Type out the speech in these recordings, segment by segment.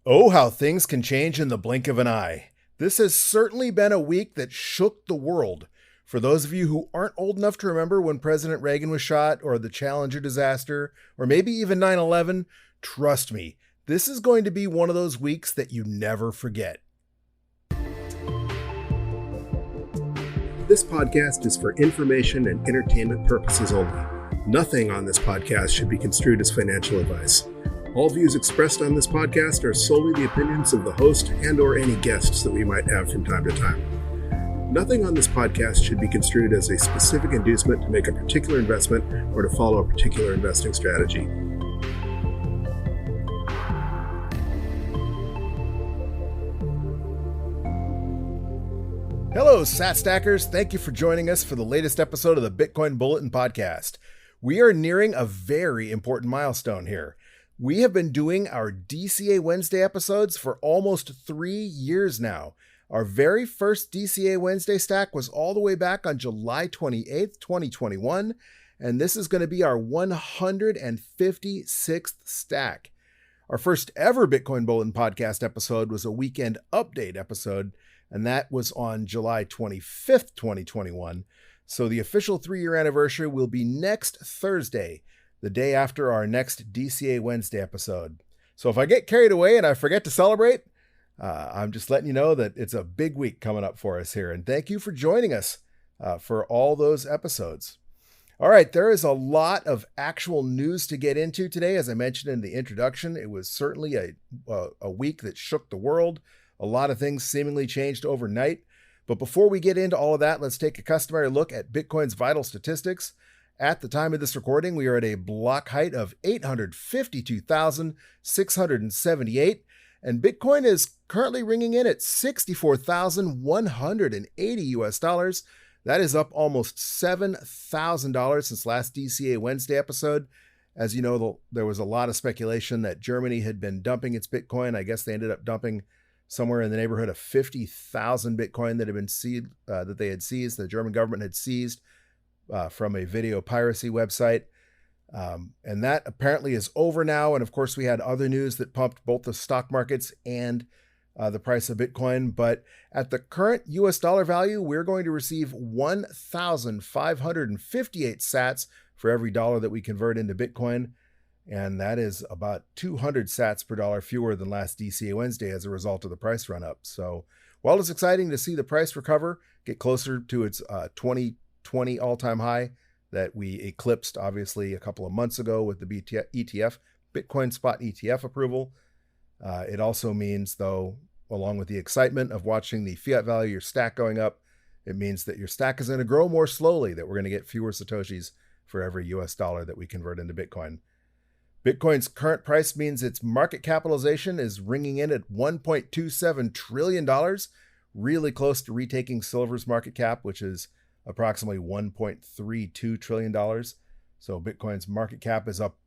Oh, how things can change in the blink of an eye. This has certainly been a week that shook the world. For those of you who aren't old enough to remember when President Reagan was shot, or the Challenger disaster, or maybe even 9/11, trust me, this is going to be one of those weeks that you never forget. This podcast is for information and entertainment purposes only. Nothing on this podcast should be construed as financial advice. All views expressed on this podcast are solely the opinions of the host and or any guests that we might have from time to time. Nothing on this podcast should be construed as a specific inducement to make a particular investment or to follow a particular investing strategy. Hello, Sat Stackers. Thank you for joining us for the latest episode of the Bitcoin Bulletin Podcast. We are nearing a very important milestone here. We have been doing our DCA Wednesday episodes for almost 3 years now. Our very first DCA Wednesday stack was all the way back on July 28th, 2021, and this is going to be our 156th stack. Our first ever Bitcoin Bulletin Podcast episode was a weekend update episode, and that was on July 25th, 2021. So the official 3-year anniversary will be next Thursday, the day after our next DCA Wednesday episode. So if I get carried away and I forget to celebrate, I'm just letting you know that it's a big week coming up for us here. And thank you for joining us for all those episodes. All right, there is a lot of actual news to get into today. As I mentioned in the introduction, it was certainly a week that shook the world. A lot of things seemingly changed overnight. But before we get into all of that, let's take a customary look at Bitcoin's vital statistics. At the time of this recording, we are at a block height of 852,678, and Bitcoin is currently ringing in at $64,180 US. That is up almost $7,000 since last DCA Wednesday episode. As you know, there was a lot of speculation that Germany had been dumping its Bitcoin. I guess they ended up dumping somewhere in the neighborhood of 50,000 Bitcoin that had been seized, that they had seized. The German government had seized from a video piracy website. And that apparently is over now. And of course, we had other news that pumped both the stock markets and the price of Bitcoin. But at the current US dollar value, we're going to receive 1,558 sats for every dollar that we convert into Bitcoin. And that is about 200 sats per dollar fewer than last DCA Wednesday as a result of the price run up. So while it's exciting to see the price recover, get closer to its 2020 all-time high that we eclipsed obviously a couple of months ago with the ETF, Bitcoin Spot ETF approval. It also means, though, along with the excitement of watching the fiat value of your stack going up, it means that your stack is going to grow more slowly, that we're going to get fewer Satoshis for every US dollar that we convert into Bitcoin. Bitcoin's current price means its market capitalization is ringing in at $1.27 trillion, really close to retaking silver's market cap, which is approximately $1.32 trillion. So Bitcoin's market cap is up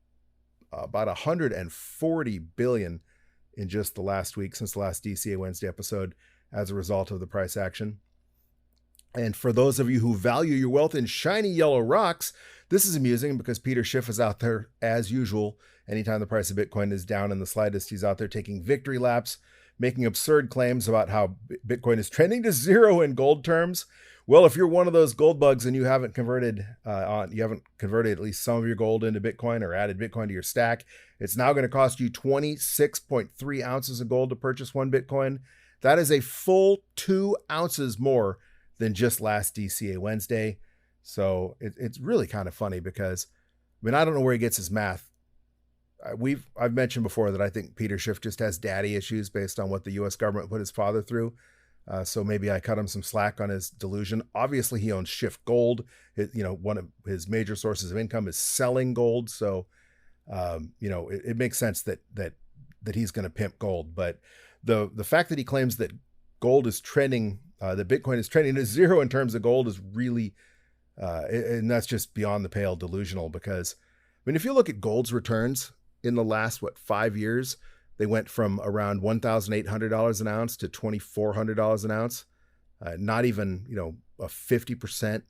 about 140 billion in just the last week since the last DCA Wednesday episode as a result of the price action. And for those of you who value your wealth in shiny yellow rocks, this is amusing because Peter Schiff is out there as usual. Anytime the price of Bitcoin is down in the slightest, he's out there taking victory laps, making absurd claims about how Bitcoin is trending to zero in gold terms. Well, if you're one of those gold bugs and you haven't converted at least some of your gold into Bitcoin or added Bitcoin to your stack, it's now going to cost you 26.3 ounces of gold to purchase one Bitcoin. That is a full 2 ounces more than just last DCA Wednesday. So it's really kind of funny because, I don't know where he gets his math. I've mentioned before that I think Peter Schiff just has daddy issues based on what the U.S. government put his father through. So maybe I cut him some slack on his delusion. Obviously, he owns Schiff Gold. One of his major sources of income is selling gold. So, it makes sense that he's going to pimp gold. But the fact that he claims that gold is trending, that Bitcoin is trending to zero in terms of gold is really, and that's just beyond the pale delusional. Because if you look at gold's returns in the last 5 years. They went from around $1,800 an ounce to $2,400 an ounce. Not even, a 50%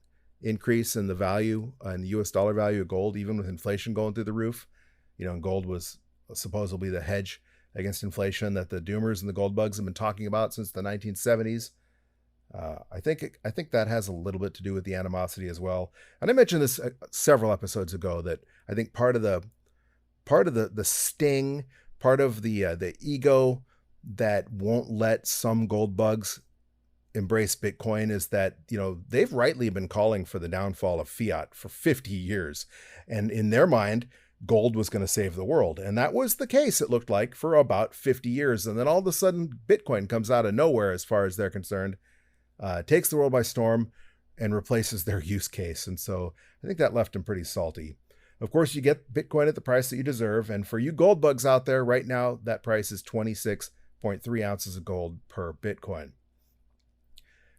increase in the value, in the US dollar value of gold, even with inflation going through the roof. And gold was supposedly the hedge against inflation that the doomers and the gold bugs have been talking about since the 1970s. I think that has a little bit to do with the animosity as well. And I mentioned this several episodes ago, that I think part of the sting, part of the ego that won't let some gold bugs embrace Bitcoin is that, they've rightly been calling for the downfall of fiat for 50 years. And in their mind, gold was going to save the world. And that was the case, it looked like, for about 50 years. And then all of a sudden, Bitcoin comes out of nowhere as far as they're concerned, takes the world by storm and replaces their use case. And so I think that left them pretty salty. Of course, you get Bitcoin at the price that you deserve. And for you gold bugs out there right now, that price is 26.3 ounces of gold per Bitcoin.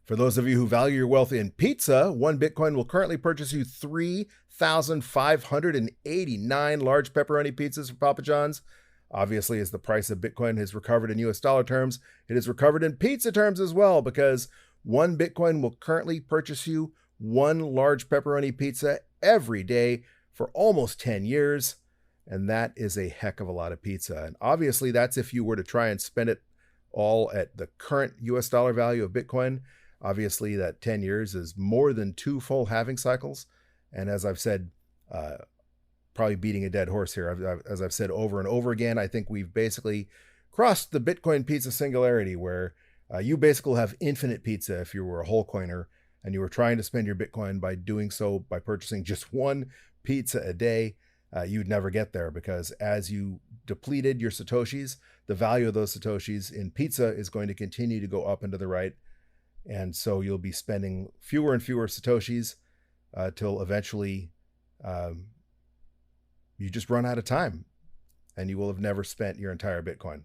For those of you who value your wealth in pizza, one Bitcoin will currently purchase you 3,589 large pepperoni pizzas from Papa John's. Obviously, as the price of Bitcoin has recovered in US dollar terms, it has recovered in pizza terms as well, because one Bitcoin will currently purchase you one large pepperoni pizza every day for almost 10 years. And that is a heck of a lot of pizza. And obviously, that's if you were to try and spend it all at the current US dollar value of Bitcoin. Obviously, that 10 years is more than 2 full halving cycles. And as I've said, probably beating a dead horse here, as I've said over and over again, I think we've basically crossed the Bitcoin pizza singularity, where you basically have infinite pizza if you were a whole coiner and you were trying to spend your Bitcoin by doing so by purchasing just one pizza a day. You'd never get there, because as you depleted your Satoshis, the value of those Satoshis in pizza is going to continue to go up and to the right. And so you'll be spending fewer and fewer Satoshis till eventually you just run out of time and you will have never spent your entire Bitcoin.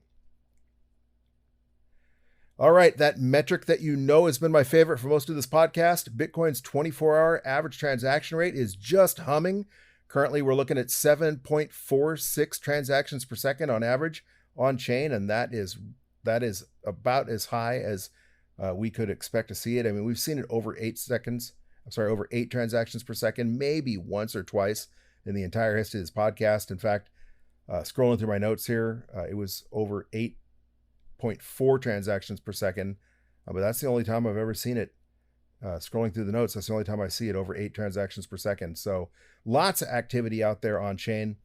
All right, that metric that has been my favorite for most of this podcast, Bitcoin's 24-hour average transaction rate, is just humming. Currently, we're looking at 7.46 transactions per second on average on chain, and that is about as high as we could expect to see it. I mean, we've seen it over 8 transactions per second, maybe once or twice in the entire history of this podcast. In fact, scrolling through my notes here, it was over 8.4 transactions per second, but that's the only time I've ever seen it. Scrolling through the notes, that's the only time I see it, over 8 transactions per second. So lots of activity out there on chain,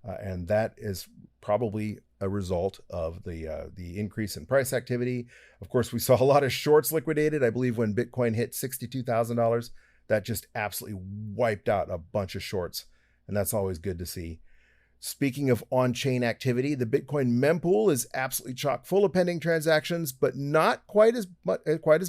and that is probably a result of the increase in price activity. Of course, we saw a lot of shorts liquidated. I believe when Bitcoin hit $62,000, that just absolutely wiped out a bunch of shorts, and that's always good to see. Speaking of on-chain activity, the Bitcoin mempool is absolutely chock full of pending transactions, but not quite as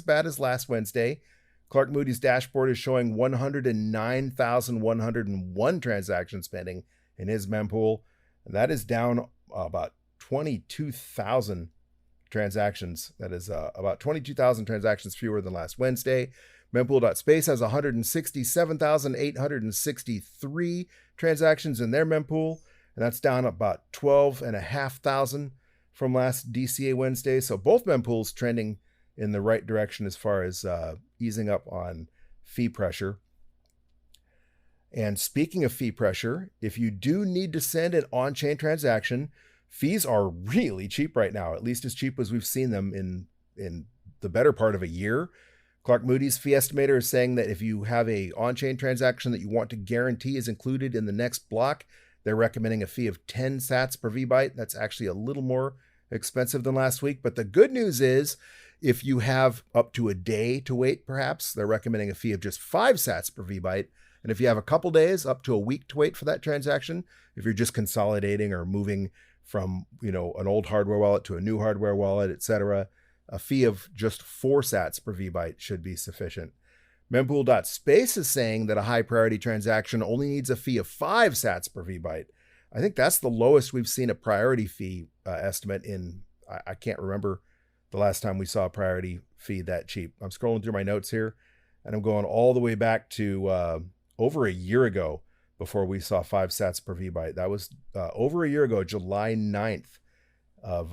bad as last Wednesday. Clark Moody's dashboard is showing 109,101 transactions pending in his mempool, and that is down about 22,000 transactions. That is about 22,000 transactions fewer than last Wednesday. Mempool.space has 167,863 transactions in their mempool, and that's down about 12,500 from last DCA Wednesday. So both mempools trending in the right direction as far as easing up on fee pressure. And speaking of fee pressure, if you do need to send an on-chain transaction, fees are really cheap right now, at least as cheap as we've seen them in the better part of a year. Clark Moody's fee estimator is saying that if you have a on-chain transaction that you want to guarantee is included in the next block, they're recommending a fee of 10 sats per VByte. That's actually a little more expensive than last week. But the good news is, if you have up to a day to wait, perhaps, they're recommending a fee of just 5 sats per VByte. And if you have a couple days, up to a week to wait for that transaction, if you're just consolidating or moving from, an old hardware wallet to a new hardware wallet, etc., a fee of just 4 sats per VByte should be sufficient. Mempool.space is saying that a high priority transaction only needs a fee of 5 sats per VByte. I think that's the lowest we've seen a priority fee estimate in, I can't remember the last time we saw a priority fee that cheap. I'm scrolling through my notes here, and I'm going all the way back to over a year ago before we saw 5 sats per VByte. That was over a year ago, July 9th of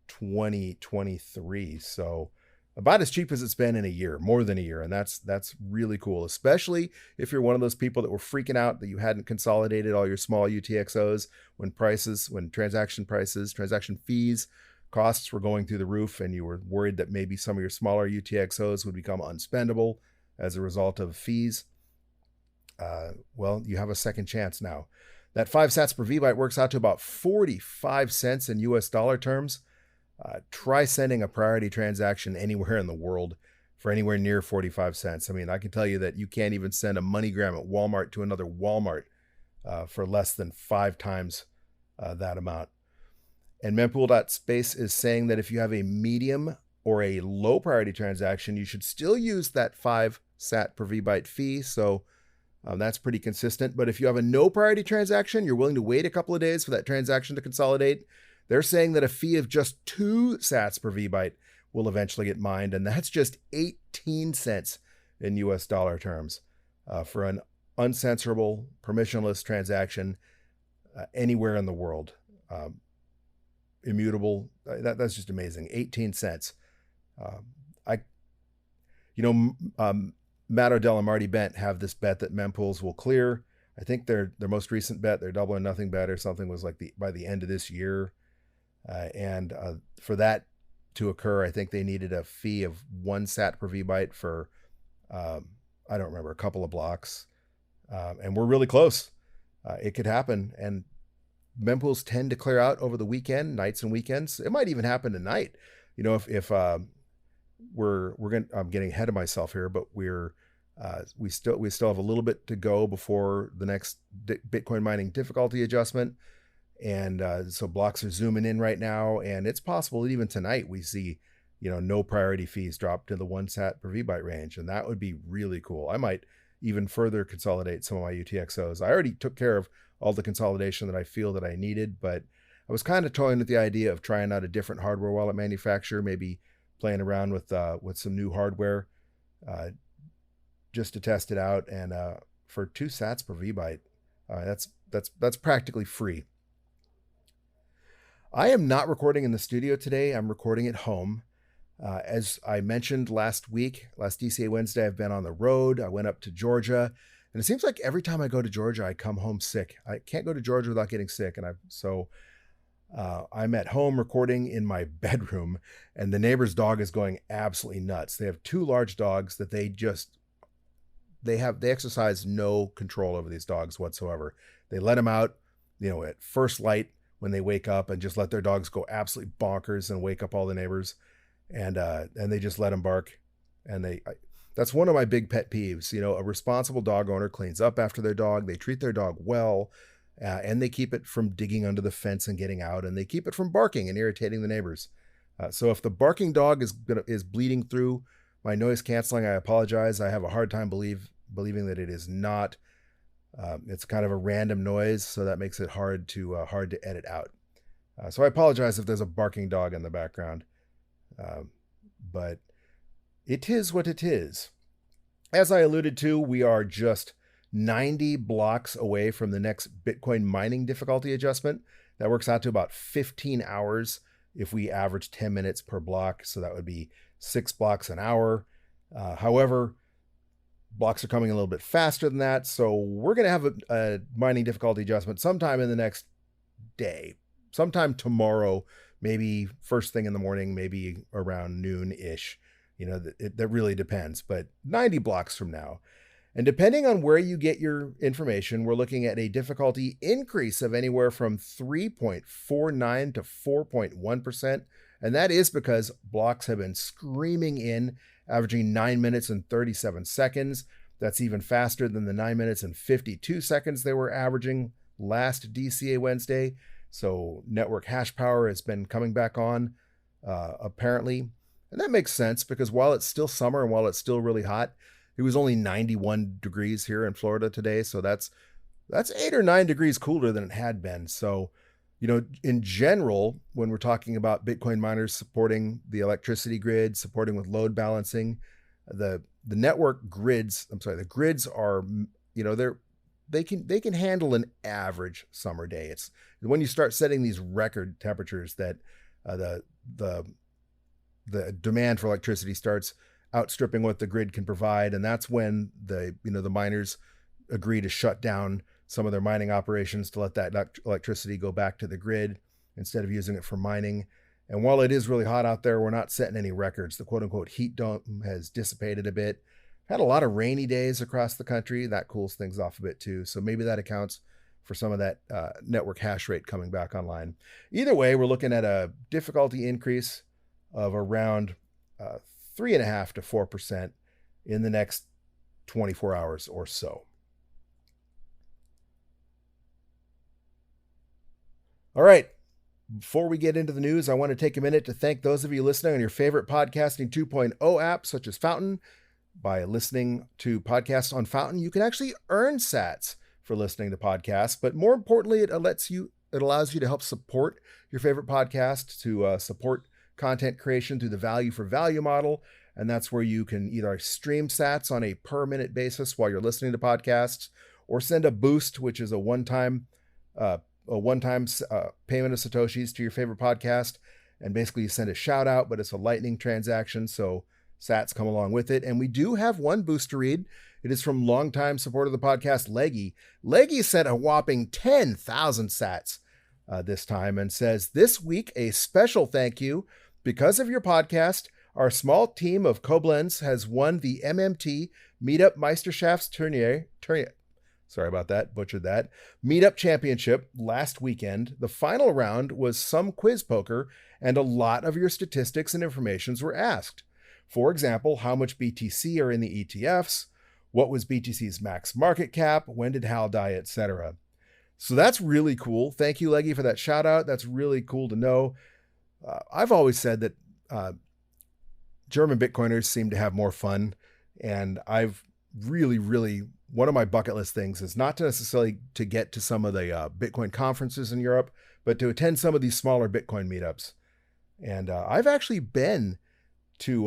2023. So about as cheap as it's been in a year, more than a year. And that's really cool, especially if you're one of those people that were freaking out that you hadn't consolidated all your small UTXOs when transaction fees, costs were going through the roof, and you were worried that maybe some of your smaller UTXOs would become unspendable as a result of fees. Well, you have a second chance now. That 5 sats per VByte works out to about 45 cents in US dollar terms. Try sending a priority transaction anywhere in the world for anywhere near 45 cents. I mean, I can tell you that you can't even send a MoneyGram at Walmart to another Walmart for less than 5 times that amount. And mempool.space is saying that if you have a medium or a low priority transaction, you should still use that 5 sat per VByte fee. So that's pretty consistent. But if you have a no priority transaction, you're willing to wait a couple of days for that transaction to consolidate. They're saying that a fee of just 2 sats per VByte will eventually get mined, and that's just 18 cents in US dollar terms for an uncensorable, permissionless transaction anywhere in the world. Immutable. That's just amazing. 18 cents. Matt Odell and Marty Bent have this bet that mempools will clear. I think their most recent bet, their double or nothing bet or something, was like by the end of this year. And for that to occur, I think they needed a fee of 1 sat per VByte for, I don't remember, a couple of blocks. And we're really close. It could happen. And mempools tend to clear out over the weekend, nights and weekends. It might even happen tonight. If I'm getting ahead of myself here, but we still have a little bit to go before the next Bitcoin mining difficulty adjustment. And so blocks are zooming in right now, and it's possible that even tonight we see, no priority fees drop to the 1 sat per VByte range, and that would be really cool. I might even further consolidate some of my UTXOs. I already took care of all the consolidation that I feel that I needed, but I was kind of toying with the idea of trying out a different hardware wallet manufacturer, maybe playing around with some new hardware just to test it out. And for 2 sats per VByte, that's practically free. I am not recording in the studio today. I'm recording at home. As I mentioned last DCA Wednesday, I've been on the road. I went up to Georgia, and it seems like every time I go to Georgia, I come home sick. I can't go to Georgia without getting sick. And I'm at home recording in my bedroom, and the neighbor's dog is going absolutely nuts. They have 2 large dogs that they exercise no control over these dogs whatsoever. They let them out, at first light when they wake up, and just let their dogs go absolutely bonkers and wake up all the neighbors. And they just let them bark. And that's one of my big pet peeves. A responsible dog owner cleans up after their dog. They treat their dog well, and they keep it from digging under the fence and getting out, and they keep it from barking and irritating the neighbors. So if the barking dog is bleeding through my noise canceling, I apologize. I have a hard time believing that it is not. It's kind of a random noise, so that makes it hard to edit out. So I apologize if there's a barking dog in the background. But it is what it is. As I alluded to, we are just 90 blocks away from the next Bitcoin mining difficulty adjustment. That works out to about 15 hours if we average 10 minutes per block. So that would be 6 blocks an hour. However, blocks are coming a little bit faster than that. So we're going to have a mining difficulty adjustment sometime in the next day, sometime tomorrow, maybe first thing in the morning, maybe around noon-ish. That really depends, but 90 blocks from now. And depending on where you get your information, we're looking at a difficulty increase of anywhere from 3.49 to 4.1%. And that is because blocks have been screaming in, averaging 9 minutes and 37 seconds. That's even faster than the 9 minutes and 52 seconds they were averaging last DCA Wednesday. So network hash power has been coming back on, apparently. And that makes sense because while it's still summer and while it's still really hot, it was only 91 degrees here in Florida today. So that's 8 or 9 degrees cooler than it had been. So, in general, when we're talking about Bitcoin miners supporting the electricity grid, supporting with load balancing, the network grids, the grids are, they can handle an average summer day. It's when you start setting these record temperatures that the the demand for electricity starts outstripping what the grid can provide. And that's when the miners agree to shut down some of their mining operations to let that electricity go back to the grid instead of using it for mining. And while it is really hot out there, we're not setting any records. The quote unquote heat dome has dissipated a bit. Had a lot of rainy days across the country. That cools things off a bit too. So maybe that accounts for some of that network hash rate coming back online. Either way, we're looking at a difficulty increase of around 3.5% to 4% in the next 24 hours or so. All right. Before we get into the news, I want to take a minute to thank those of you listening on your favorite Podcasting 2.0 apps, such as Fountain. By listening to podcasts on Fountain, you can actually earn sats for listening to podcasts, but more importantly, it allows you to help support your favorite podcast, to support content creation through the value for value model. And that's where you can either stream sats on a per minute basis while you're listening to podcasts, or send a boost, which is a one-time payment of Satoshis to your favorite podcast. And basically you send a shout out, but it's a lightning transaction. So sats come along with it. And we do have one boost to read. It is from longtime supporter of the podcast, Leggy. Leggy sent a whopping 10,000 sats this time and says, "This week, a special thank you. Because of your podcast, our small team of Koblenz has won the MMT Meetup Meisterschaftsturnier. Sorry about that, butchered that. Meetup Championship last weekend. The final round was some quiz poker, and a lot of your statistics and informations were asked. For example, how much BTC are in the ETFs? What was BTC's max market cap? When did Hal die, etc." So that's really cool. Thank you, Leggy, for that shout out. That's really cool to know. I've always said that German Bitcoiners seem to have more fun, and I've really, one of my bucket list things is not to necessarily to get to some of the Bitcoin conferences in Europe, but to attend some of these smaller Bitcoin meetups. And I've actually been to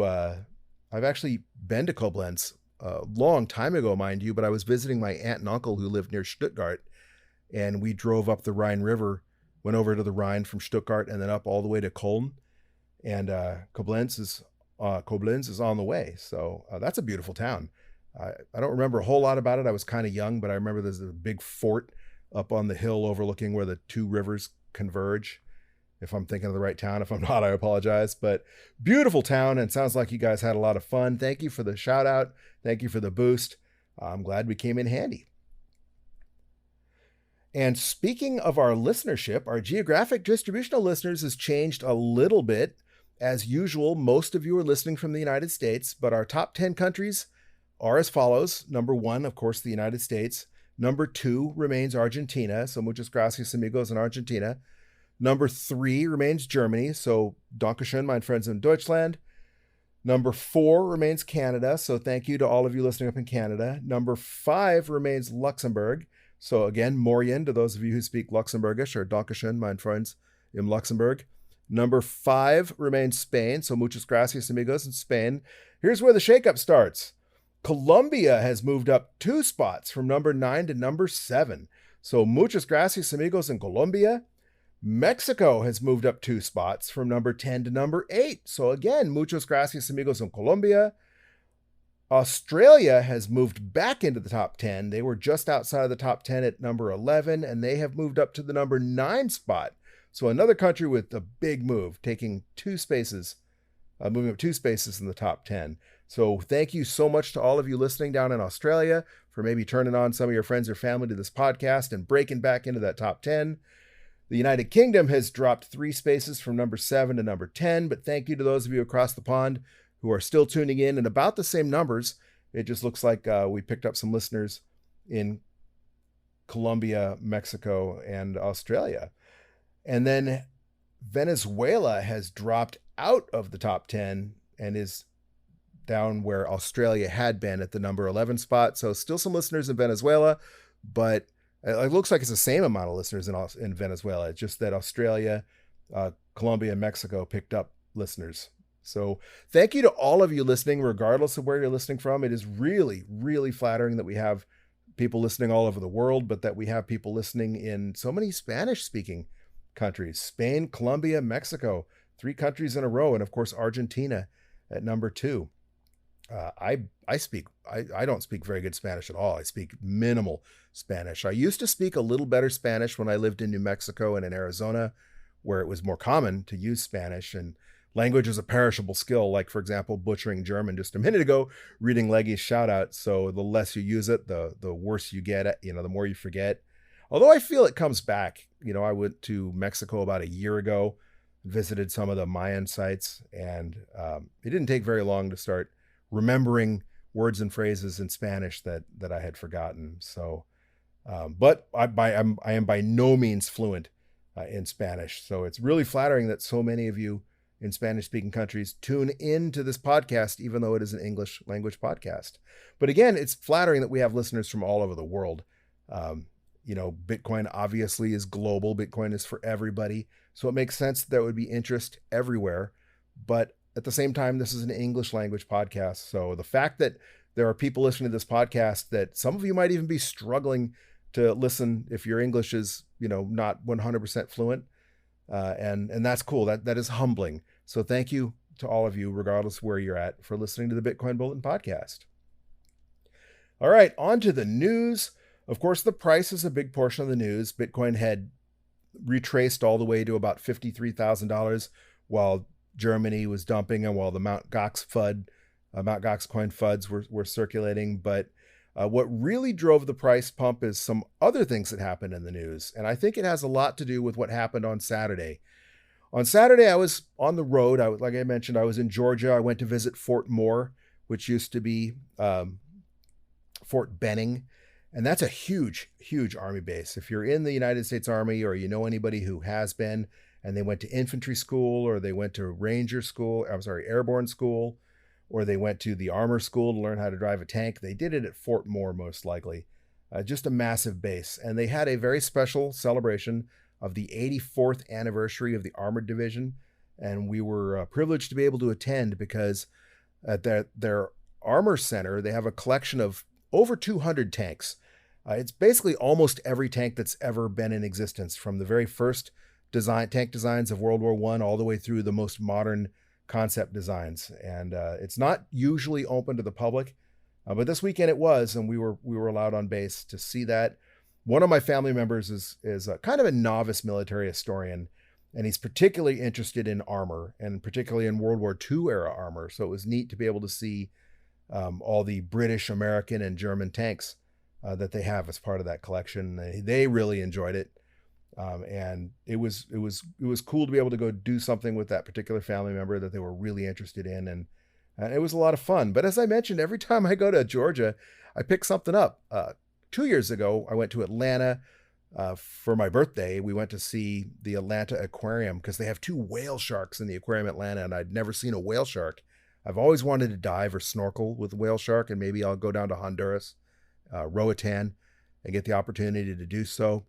Koblenz a long time ago, mind you, but I was visiting my aunt and uncle who lived near Stuttgart, and we drove up the Rhine River, went over to the Rhine from Stuttgart, and then up all the way to Köln. And Koblenz is on the way. So that's a beautiful town. I don't remember a whole lot about it. I was kind of young, but I remember there's a big fort up on the hill overlooking where the two rivers converge. If I'm thinking of the right town. If I'm not, I apologize. But beautiful town, and sounds like you guys had a lot of fun. Thank you for the shout out. Thank you for the boost. I'm glad we came in handy. And speaking of our listenership, our geographic distribution of listeners has changed a little bit. As usual, most of you are listening from the United States, but our top 10 countries are as follows. Number 1, of course, the United States. Number 2 remains Argentina. So muchas gracias, amigos in Argentina. Number 3 remains Germany. So Dankeschön, mein friends in Deutschland. Number 4 remains Canada. So thank you to all of you listening up in Canada. Number 5 remains Luxembourg. So again, Morgen to those of you who speak Luxembourgish, or Dankeschön, mein friends in Luxembourg. Number 5 remains Spain. So muchas gracias, amigos in Spain. Here's where the shakeup starts. Colombia has moved up 2 spots from number 9 to number 7. So muchas gracias, amigos in Colombia. Mexico has moved up 2 spots from number 10 to number 8. So again, muchas gracias, amigos in Colombia. Australia has moved back into the top 10. They were just outside of the top 10 at number 11, and they have moved up to the number 9 spot. So another country with a big move, taking 2 spaces, moving up 2 spaces in the top 10. So thank you so much to all of you listening down in Australia for maybe turning on some of your friends or family to this podcast and breaking back into that top 10. The United Kingdom has dropped 3 spaces from number 7 to number 10, but thank you to those of you across the pond who are still tuning in and about the same numbers. It just looks like we picked up some listeners in Colombia, Mexico, and Australia. And then Venezuela has dropped out of the top 10 and is down where Australia had been at the number 11 spot. So still some listeners in Venezuela, but it looks like it's the same amount of listeners in Venezuela. It's just that Australia, Colombia, and Mexico picked up listeners. So thank you to all of you listening, regardless of where you're listening from. It is really, really flattering that we have people listening all over the world, but that we have people listening in so many Spanish-speaking countries: Spain, Colombia, Mexico. 3 countries in a row. And of course, Argentina at number 2. I don't speak very good Spanish at all. I speak minimal Spanish. I used to speak a little better Spanish when I lived in New Mexico and in Arizona, where it was more common to use Spanish, and language is a perishable skill. Like, for example, butchering German just a minute ago, reading Leggy's shout out. So the less you use it, the worse you get it, the more you forget. Although I feel it comes back. I went to Mexico about a year ago, visited some of the Mayan sites, and it didn't take very long to start remembering words and phrases in Spanish that I had forgotten. So, but I am by no means fluent in Spanish. So it's really flattering that so many of you in Spanish-speaking countries tune into this podcast, even though it is an English language podcast. But again, it's flattering that we have listeners from all over the world. Bitcoin obviously is global. Bitcoin is for everybody. So it makes sense that there would be interest everywhere. But at the same time, this is an English language podcast. So the fact that there are people listening to this podcast, that some of you might even be struggling to listen if your English is, not 100% fluent. And that's cool. That is humbling. So thank you to all of you, regardless of where you're at, for listening to the Bitcoin Bulletin Podcast. All right, on to the news. Of course, the price is a big portion of the news. Bitcoin had retraced all the way to about $53,000 while Germany was dumping and while the Mt. Gox coin FUDs were circulating. But what really drove the price pump is some other things that happened in the news. And I think it has a lot to do with what happened on Saturday. On Saturday, I was on the road. Like I mentioned, I was in Georgia. I went to visit Fort Moore, which used to be Fort Benning. And that's a huge, huge Army base. If you're in the United States Army, or you know anybody who has been, and they went to infantry school, or they went to airborne school, or they went to the armor school to learn how to drive a tank, they did it at Fort Moore, most likely. Just a massive base. And they had a very special celebration of the 84th anniversary of the Armored Division. And we were privileged to be able to attend because at their armor center, they have a collection of over 200 tanks. It's basically almost every tank that's ever been in existence, from the very first tank designs of World War I all the way through the most modern concept designs. And it's not usually open to the public, but this weekend it was, and we were allowed on base to see that. One of my family members is a kind of a novice military historian, and he's particularly interested in armor, and particularly in World War II era armor. So it was neat to be able to see all the British, American, and German tanks that they have as part of that collection. They really enjoyed it. And it was cool to be able to go do something with that particular family member that they were really interested in. And it was a lot of fun. But as I mentioned, every time I go to Georgia, I pick something up. 2 years ago, I went to Atlanta for my birthday. We went to see the Atlanta Aquarium because they have 2 whale sharks in the aquarium in Atlanta, and I'd never seen a whale shark. I've always wanted to dive or snorkel with a whale shark, and maybe I'll go down to Honduras, Roatan, and get the opportunity to do so.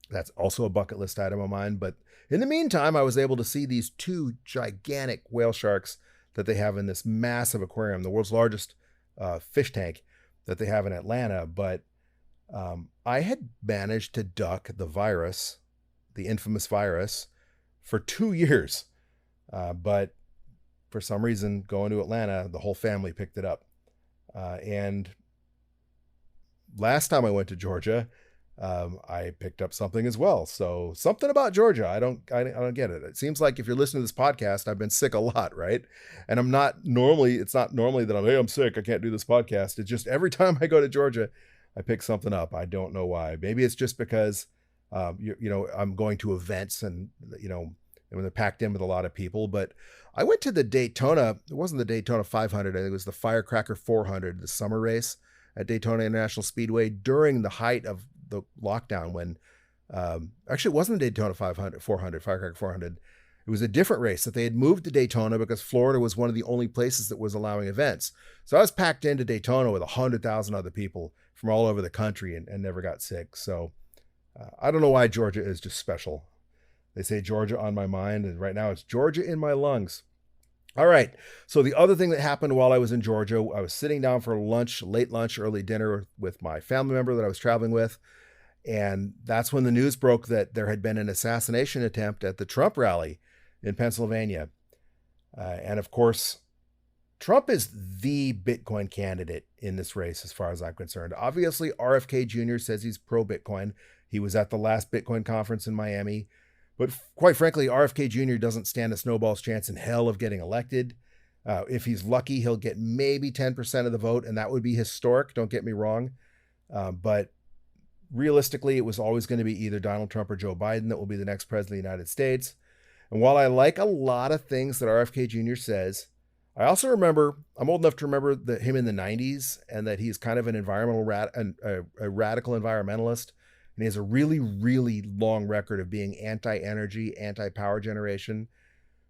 That's also a bucket list item of mine. But in the meantime, I was able to see these 2 gigantic whale sharks that they have in this massive aquarium, the world's largest fish tank that they have in Atlanta. But I had managed to duck the infamous virus, for 2 years. But for some reason, going to Atlanta, the whole family picked it up. And last time I went to Georgia, I picked up something as well. So something about Georgia, I don't get it. It seems like if you're listening to this podcast, I've been sick a lot, right? And it's not normally that I'm sick, I can't do this podcast. It's just every time I go to Georgia, I pick something up. I don't know why. Maybe it's just because, I'm going to events and they're packed in with a lot of people. But I went to the Daytona. It wasn't the Daytona 500. I think it was the Firecracker 400, the summer race at Daytona International Speedway during the height of the lockdown, when actually it wasn't the Daytona 400, Firecracker 400. It was a different race that they had moved to Daytona because Florida was one of the only places that was allowing events. So I was packed into Daytona with 100,000 other people from all over the country and never got sick. So I don't know why Georgia is just special. They say Georgia on my mind, and right now it's Georgia in my lungs. All right. So the other thing that happened while I was in Georgia, I was sitting down for lunch, late lunch, early dinner with my family member that I was traveling with. And that's when the news broke that there had been an assassination attempt at the Trump rally in Pennsylvania. And of course, Trump is the Bitcoin candidate in this race, as far as I'm concerned. Obviously, RFK Jr. says he's pro-Bitcoin. He was at the last Bitcoin conference in Miami. But quite frankly, RFK Jr. doesn't stand a snowball's chance in hell of getting elected. If he's lucky, he'll get maybe 10% of the vote, and that would be historic. Don't get me wrong. But realistically, it was always going to be either Donald Trump or Joe Biden that will be the next president of the United States. And while I like a lot of things that RFK Jr. says, I also remember, I'm old enough to remember him in the 90s, and that he's kind of an a radical environmentalist. And he has a really, really long record of being anti-energy, anti-power generation,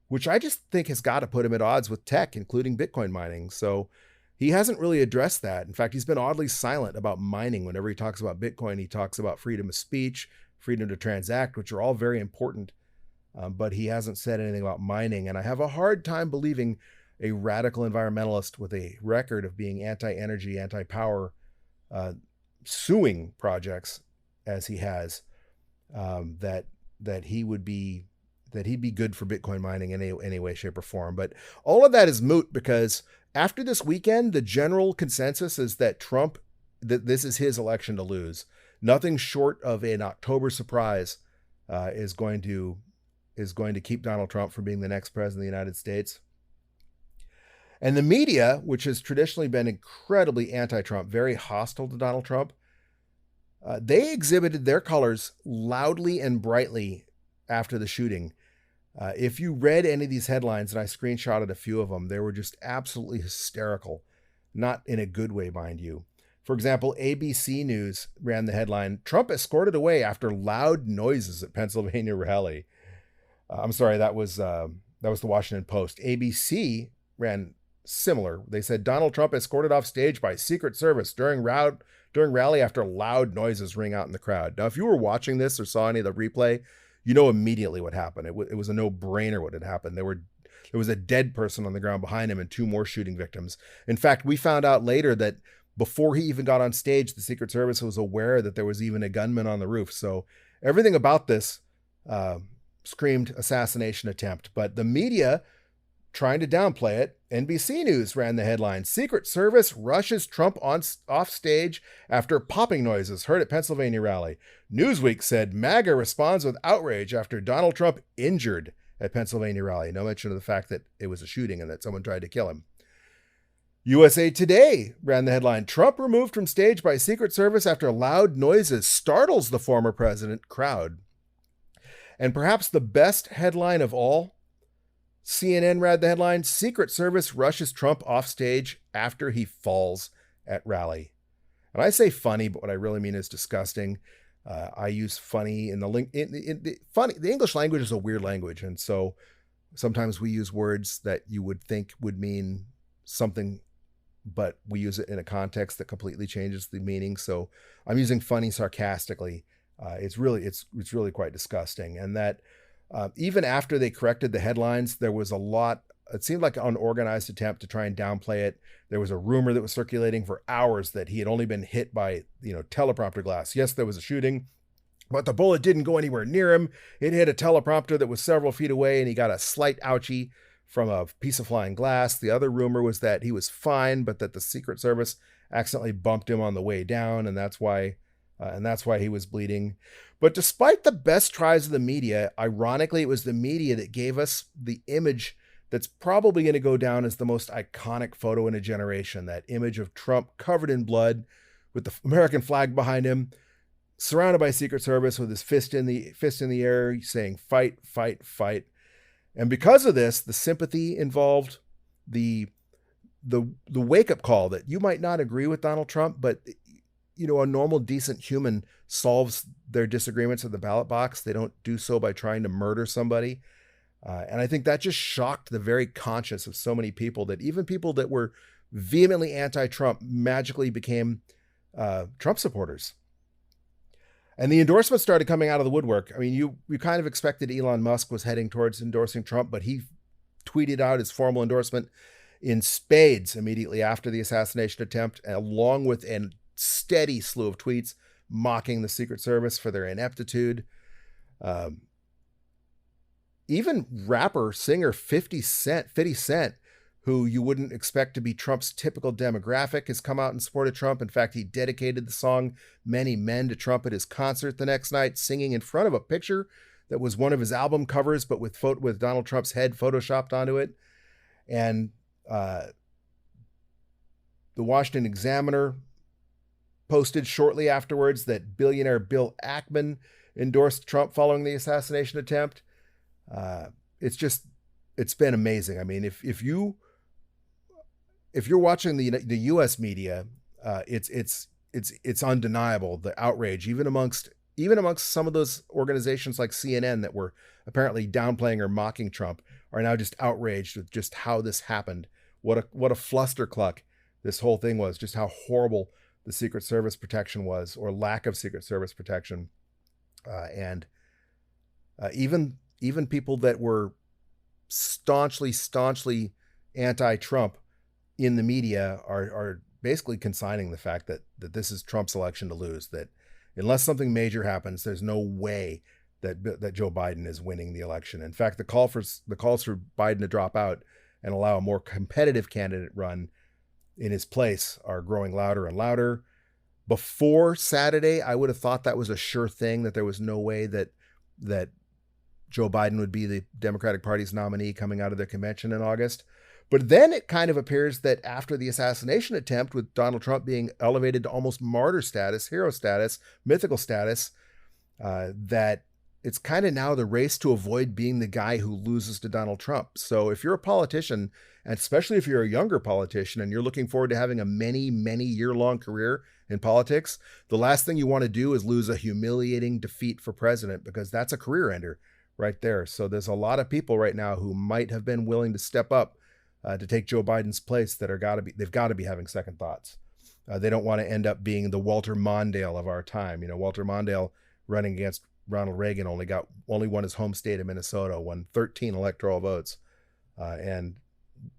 which I just think has got to put him at odds with tech, including Bitcoin mining. So he hasn't really addressed that. In fact, he's been oddly silent about mining. Whenever he talks about Bitcoin, he talks about freedom of speech, freedom to transact, which are all very important. But he hasn't said anything about mining. And I have a hard time believing a radical environmentalist with a record of being anti-energy, anti-power, suing projects as he has, that he'd be good for Bitcoin mining in any way, shape, or form. But all of that is moot, because after this weekend, the general consensus is that that this is his election to lose. Nothing short of an October surprise is going to keep Donald Trump from being the next president of the United States. And the media, which has traditionally been incredibly anti-Trump, very hostile to Donald Trump, they exhibited their colors loudly and brightly after the shooting. If you read any of these headlines, and I screenshotted a few of them, they were just absolutely hysterical. Not in a good way, mind you. For example, ABC News ran the headline, "Trump escorted away after loud noises at Pennsylvania rally." I'm sorry, that was the Washington Post. ABC ran similar. They said, "Donald Trump escorted off stage by Secret Service during rally after loud noises ring out in the crowd." Now, if you were watching this or saw any of the replay, you know immediately what happened. It was a no-brainer what had happened. There was a dead person on the ground behind him and 2 more shooting victims. In fact, we found out later that before he even got on stage, the Secret Service was aware that there was even a gunman on the roof. So everything about this screamed assassination attempt. But the media, trying to downplay it, NBC News ran the headline, "Secret Service rushes Trump off stage after popping noises heard at Pennsylvania rally." Newsweek said MAGA responds with outrage after Donald Trump injured at Pennsylvania rally. No mention of the fact that it was a shooting and that someone tried to kill him. USA Today ran the headline, "Trump removed from stage by Secret Service after loud noises startles the former president crowd." And perhaps the best headline of all, CNN ran the headline, "Secret Service rushes Trump off stage after he falls at rally." And I say funny, but what I really mean is disgusting. I use funny in the English language is a weird language. And so sometimes we use words that you would think would mean something, but we use it in a context that completely changes the meaning. So I'm using funny sarcastically. It's really quite disgusting. And that even after they corrected the headlines, there was a lot, it seemed like an unorganized attempt to try and downplay it. There was a rumor that was circulating for hours that he had only been hit by, teleprompter glass. Yes, there was a shooting, but the bullet didn't go anywhere near him. It hit a teleprompter that was several feet away, and he got a slight ouchie from a piece of flying glass. The other rumor was that he was fine, but that the Secret Service accidentally bumped him on the way down, and that's why he was bleeding. But despite the best tries of the media, ironically, it was the media that gave us the image that's probably going to go down as the most iconic photo in a generation. That image of Trump covered in blood with the American flag behind him, surrounded by Secret Service with his fist in the air, saying, "Fight, fight, fight." And because of this, the sympathy involved, the wake-up call that you might not agree with Donald Trump, but a normal, decent human solves their disagreements at the ballot box. They don't do so by trying to murder somebody. And I think that just shocked the very conscience of so many people, that even people that were vehemently anti-Trump magically became Trump supporters. And the endorsements started coming out of the woodwork. I mean, you kind of expected Elon Musk was heading towards endorsing Trump, but he tweeted out his formal endorsement in spades immediately after the assassination attempt, along with a steady slew of tweets mocking the Secret Service for their ineptitude. even rapper, singer 50 Cent, who you wouldn't expect to be Trump's typical demographic, has come out and supported Trump. In fact, he dedicated the song Many Men to Trump at his concert the next night, singing in front of a picture that was one of his album covers, but with Donald Trump's head photoshopped onto it. And the Washington Examiner posted shortly afterwards that billionaire Bill Ackman endorsed Trump following the assassination attempt. It's been amazing. I mean, if you're watching the U.S. media, it's undeniable, the outrage, even amongst some of those organizations like CNN that were apparently downplaying or mocking Trump, are now just outraged with just how this happened. What a flustercluck this whole thing was, just how horrible the Secret Service protection was, or lack of Secret Service protection. And even people that were staunchly anti-Trump in the media are basically consigning the fact that this is Trump's election to lose, that unless something major happens, there's no way that Joe Biden is winning the election. In fact, the calls for Biden to drop out and allow a more competitive candidate run in his place are growing louder and louder. Before Saturday, I would have thought that was a sure thing, that there was no way that Joe Biden would be the Democratic Party's nominee coming out of their convention in August. But then it kind of appears that after the assassination attempt, with Donald Trump being elevated to almost martyr status, hero status, mythical status, that it's kind of now the race to avoid being the guy who loses to Donald Trump. So if you're a politician, and especially if you're a younger politician and you're looking forward to having a many year-long career in politics, the last thing you want to do is lose a humiliating defeat for president, because that's a career ender right there. So there's a lot of people right now who might have been willing to step up to take Joe Biden's place that they've got to be having second thoughts. They don't want to end up being the Walter Mondale of our time. You know, Walter Mondale, running against Ronald Reagan, only won his home state of Minnesota, won 13 electoral votes. And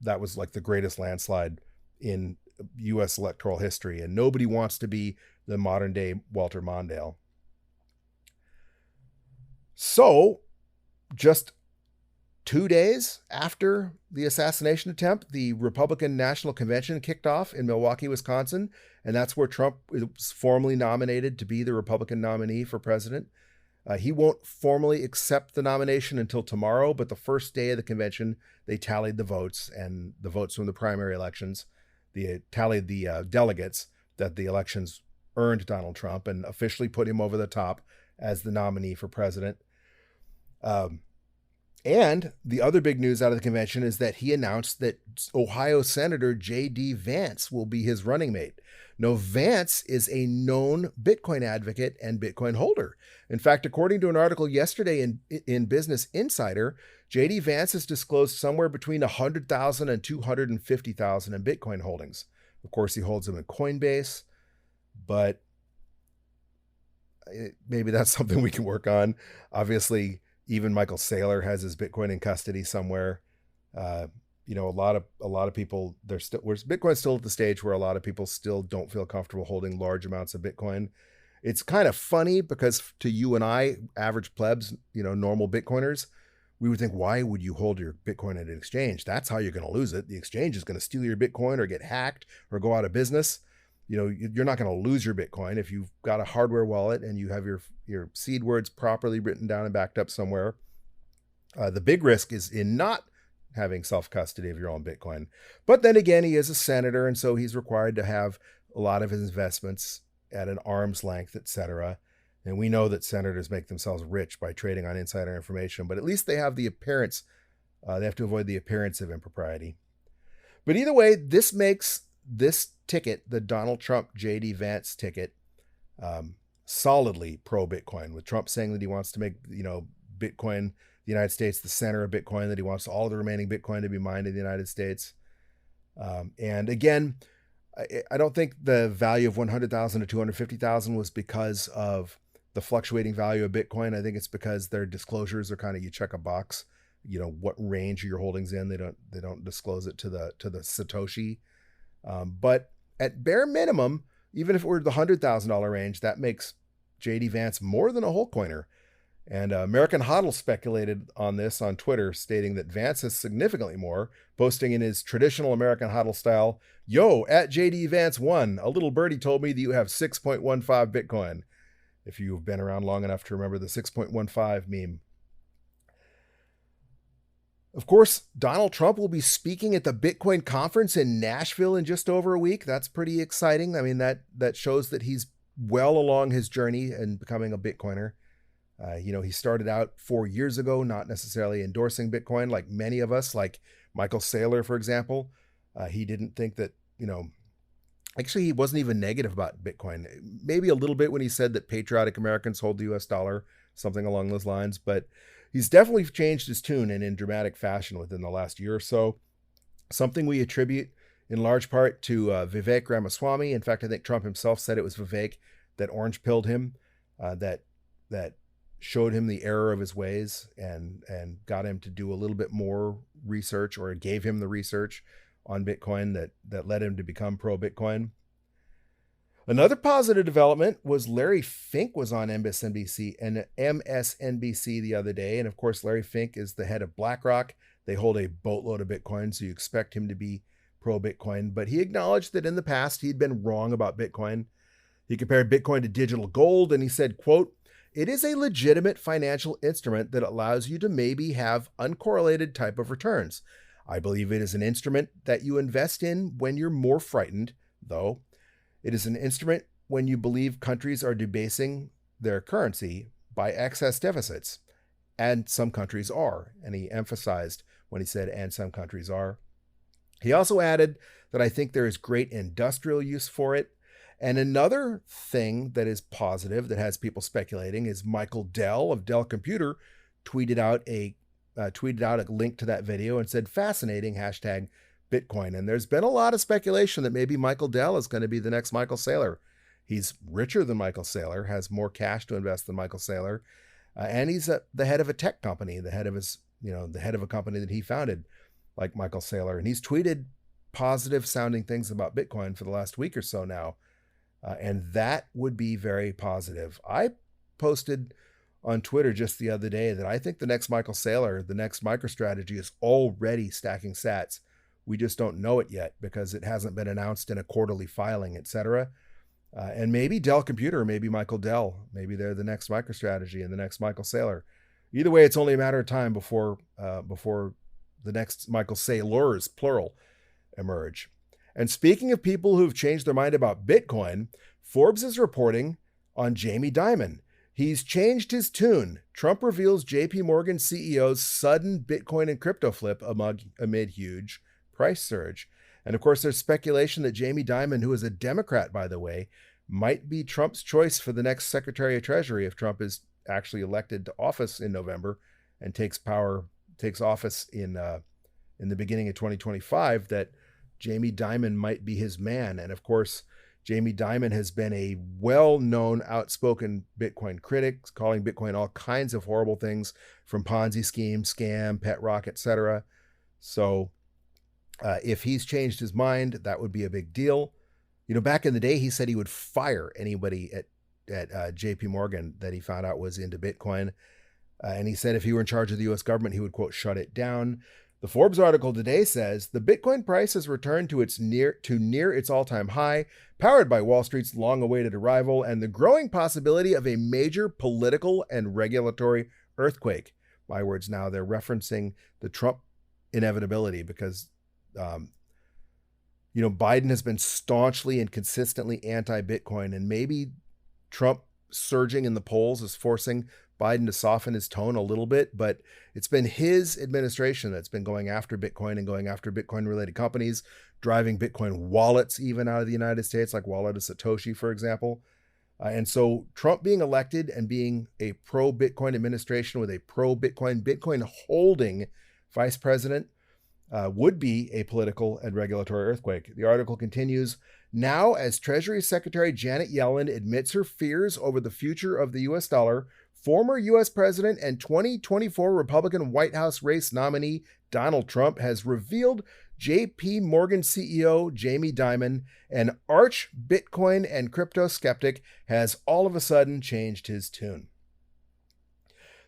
that was like the greatest landslide in U.S. electoral history. And nobody wants to be the modern day Walter Mondale. So just 2 days after the assassination attempt, the Republican National Convention kicked off in Milwaukee, Wisconsin. And that's where Trump was formally nominated to be the Republican nominee for president. He won't formally accept the nomination until tomorrow, but the first day of the convention, they tallied the votes, and the votes from the primary elections. They tallied the delegates that the elections earned Donald Trump and officially put him over the top as the nominee for president. And the other big news out of the convention is that he announced that Ohio Senator J.D. Vance will be his running mate. Now, Vance is a known Bitcoin advocate and Bitcoin holder. In fact, according to an article yesterday in Business Insider, J.D. Vance has disclosed somewhere between 100,000 and 250,000 in Bitcoin holdings. Of course, he holds them in Coinbase, but maybe that's something we can work on. Obviously, even Michael Saylor has his Bitcoin in custody somewhere. A lot of people, Bitcoin's still at the stage where a lot of people still don't feel comfortable holding large amounts of Bitcoin. It's kind of funny because to you and I, average plebs, normal Bitcoiners, we would think, why would you hold your Bitcoin at an exchange? That's how you're going to lose it. The exchange is going to steal your Bitcoin or get hacked or go out of business. You're not going to lose your Bitcoin if you've got a hardware wallet and you have your seed words properly written down and backed up somewhere. The big risk is in not having self-custody of your own Bitcoin. But then again, he is a senator, and so he's required to have a lot of his investments at an arm's length, etc. And we know that senators make themselves rich by trading on insider information, but at least they have the appearance, they have to avoid the appearance of impropriety. But either way, this makes this ticket, the Donald Trump J.D. Vance ticket, solidly pro-Bitcoin, with Trump saying that he wants to make, Bitcoin, the United States, the center of Bitcoin, that he wants all the remaining Bitcoin to be mined in the United States. And again, I don't think the value of 100,000 to 250,000 was because of the fluctuating value of Bitcoin. I think it's because their disclosures are kind of, you check a box, what range are your holdings in. They don't disclose it to the Satoshi. But at bare minimum, even if it were the $100,000 range, that makes J.D. Vance more than a whole coiner. And American Hodl speculated on this on Twitter, stating that Vance has significantly more, posting in his traditional American Hodl style, "Yo, at JD Vance 1, a little birdie told me that you have 6.15 Bitcoin." If you've been around long enough to remember the 6.15 meme. Of course, Donald Trump will be speaking at the Bitcoin conference in Nashville in just over a week. That's pretty exciting. I mean, that shows that he's well along his journey in becoming a Bitcoiner. He started out 4 years ago, not necessarily endorsing Bitcoin like many of us, like Michael Saylor, for example. He didn't think that, actually, he wasn't even negative about Bitcoin. Maybe a little bit when he said that patriotic Americans hold the US dollar, something along those lines. But he's definitely changed his tune and in dramatic fashion within the last year or so. Something we attribute in large part to Vivek Ramaswamy. In fact, I think Trump himself said it was Vivek that orange pilled him, that showed him the error of his ways and got him to do a little bit more research, or gave him the research on Bitcoin that led him to become pro-Bitcoin. Another positive development was Larry Fink was on MSNBC the other day. And of course, Larry Fink is the head of BlackRock. They hold a boatload of Bitcoin, so you expect him to be pro-Bitcoin. But he acknowledged that in the past, he'd been wrong about Bitcoin. He compared Bitcoin to digital gold, and he said, quote, "It is a legitimate financial instrument that allows you to maybe have uncorrelated type of returns. I believe it is an instrument that you invest in when you're more frightened, though. It is an instrument when you believe countries are debasing their currency by excess deficits. And some countries are." And he emphasized when he said, "and some countries are." He also added that I think there is great industrial use for it. And another thing that is positive that has people speculating is Michael Dell of Dell Computer tweeted out a link to that video and said, "Fascinating, hashtag Bitcoin." And there's been a lot of speculation that maybe Michael Dell is going to be the next Michael Saylor. He's richer than Michael Saylor, has more cash to invest than Michael Saylor, and he's the head of a tech company, the head of a company that he founded, like Michael Saylor. And he's tweeted positive sounding things about Bitcoin for the last week or so now, and that would be very positive. I posted on Twitter just the other day that I think the next Michael Saylor, the next MicroStrategy, is already stacking sats. We just don't know it yet because it hasn't been announced in a quarterly filing, etc. And maybe Dell Computer, maybe Michael Dell, maybe they're the next MicroStrategy and the next Michael Saylor. Either way, it's only a matter of time before the next Michael Saylors, plural, emerge. And speaking of people who've changed their mind about Bitcoin, Forbes is reporting on Jamie Dimon. He's changed his tune. Trump reveals JP Morgan CEO's sudden Bitcoin and crypto flip amid huge price surge. And of course, there's speculation that Jamie Dimon, who is a Democrat, by the way, might be Trump's choice for the next Secretary of Treasury if Trump is actually elected to office in November and takes office in the beginning of 2025, that Jamie Dimon might be his man. And of course, Jamie Dimon has been a well-known, outspoken Bitcoin critic, calling Bitcoin all kinds of horrible things, from Ponzi scheme, scam, pet rock, etc. So if he's changed his mind, that would be a big deal. Back in the day, he said he would fire anybody at JP Morgan that he found out was into Bitcoin. And he said if he were in charge of the U.S. government, he would, quote, shut it down. The Forbes article today says the Bitcoin price has returned to near its all-time high, powered by Wall Street's long-awaited arrival and the growing possibility of a major political and regulatory earthquake. My words now, they're referencing the Trump inevitability because, Biden has been staunchly and consistently anti-Bitcoin, and maybe Trump surging in the polls is forcing Biden to soften his tone a little bit, but it's been his administration that's been going after Bitcoin and going after Bitcoin-related companies, driving Bitcoin wallets even out of the United States, like Wallet of Satoshi, for example. And so Trump being elected and being a pro-Bitcoin administration with a pro-Bitcoin, Bitcoin-holding vice president would be a political and regulatory earthquake. The article continues, now as Treasury Secretary Janet Yellen admits her fears over the future of the U.S. dollar, former U.S. President and 2024 Republican White House race nominee Donald Trump has revealed JP Morgan CEO Jamie Dimon, an arch Bitcoin and crypto skeptic, has all of a sudden changed his tune.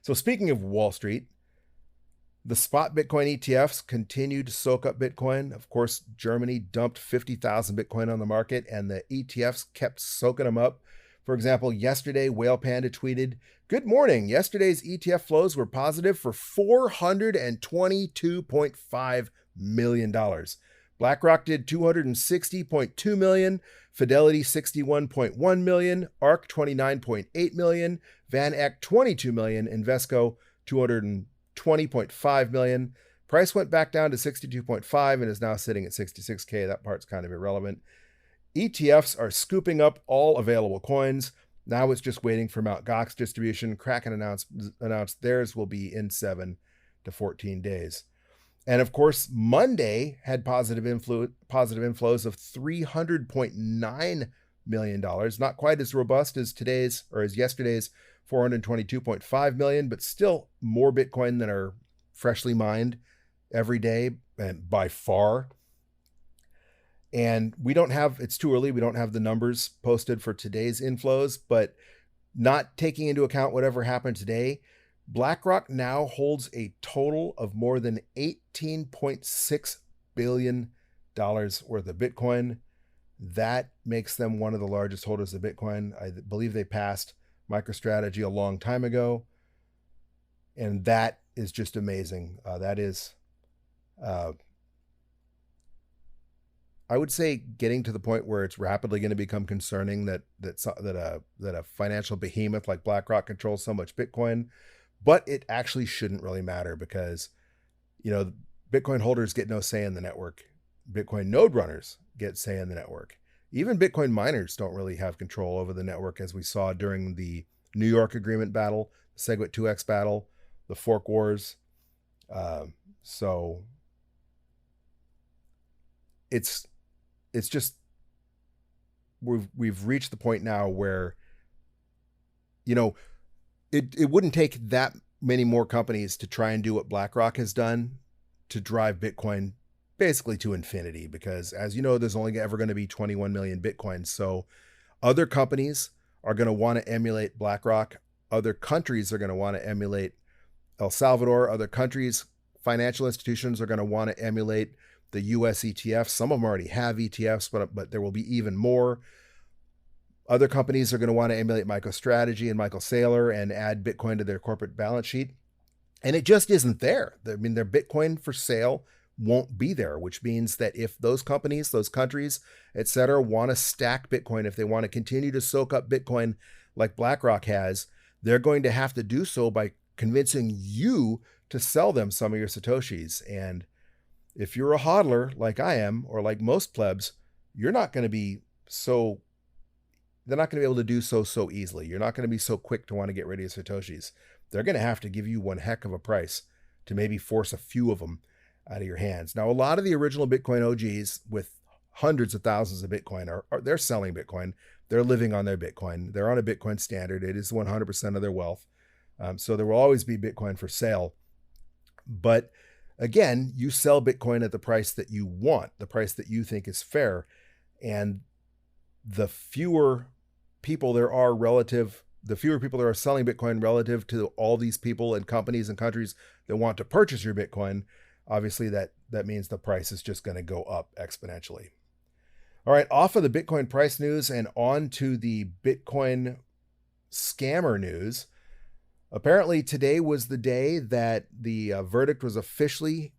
So speaking of Wall Street, the spot Bitcoin ETFs continue to soak up Bitcoin. Of course, Germany dumped 50,000 Bitcoin on the market, and the ETFs kept soaking them up. For example, yesterday, Whale Panda tweeted, "Good morning. Yesterday's ETF flows were positive for $422.5 million. BlackRock did $260.2 million, Fidelity $61.1 million, ARK $29.8 million, Van Eck $22 million, Invesco $220.5 million. Price went back down to 62.5 and is now sitting at 66K. That part's kind of irrelevant. ETFs are scooping up all available coins. Now it's just waiting for Mt. Gox distribution. Kraken announced theirs will be in 7 to 14 days. And of course, Monday had positive inflows of $300.9 million. Not quite as robust as today's or as yesterday's $422.5 million, but still more Bitcoin than are freshly mined every day, and by far. And it's too early. We don't have the numbers posted for today's inflows, but not taking into account whatever happened today, BlackRock now holds a total of more than $18.6 billion worth of Bitcoin. That makes them one of the largest holders of Bitcoin. I believe they passed MicroStrategy a long time ago. And that is just amazing. That is, I would say, getting to the point where it's rapidly going to become concerning that a financial behemoth like BlackRock controls so much Bitcoin. But it actually shouldn't really matter because, Bitcoin holders get no say in the network. Bitcoin node runners get say in the network. Even Bitcoin miners don't really have control over the network, as we saw during the New York Agreement battle, the SegWit 2x battle, the fork wars. So it's just, we've reached the point now where, it wouldn't take that many more companies to try and do what BlackRock has done to drive Bitcoin basically to infinity, because as you know, there's only ever going to be 21 million Bitcoin. So other companies are going to want to emulate BlackRock. Other countries are going to want to emulate El Salvador. Other countries, financial institutions are going to want to emulate the US ETFs. Some of them already have ETFs, but there will be even more. Other companies are going to want to emulate MicroStrategy and Michael Saylor and add Bitcoin to their corporate balance sheet. And it just isn't there. Their Bitcoin for sale won't be there, which means that if those companies, those countries, et cetera, want to stack Bitcoin, if they want to continue to soak up Bitcoin like BlackRock has, they're going to have to do so by convincing you to sell them some of your Satoshis. And if you're a hodler like I am, or like most plebs, they're not going to be able to do so easily. You're not going to be so quick to want to get rid of your Satoshis. They're going to have to give you one heck of a price to maybe force a few of them out of your hands. Now, a lot of the original Bitcoin OGs with hundreds of thousands of Bitcoin they're selling Bitcoin. They're living on their Bitcoin. They're on a Bitcoin standard. It is 100% of their wealth. So there will always be Bitcoin for sale. But again, you sell Bitcoin at the price that you want, the price that you think is fair. And the fewer people there are selling Bitcoin relative to all these people and companies and countries that want to purchase your Bitcoin, obviously that means the price is just going to go up exponentially. All right, off of the Bitcoin price news and on to the Bitcoin scammer news. Apparently today was the day that the verdict was officially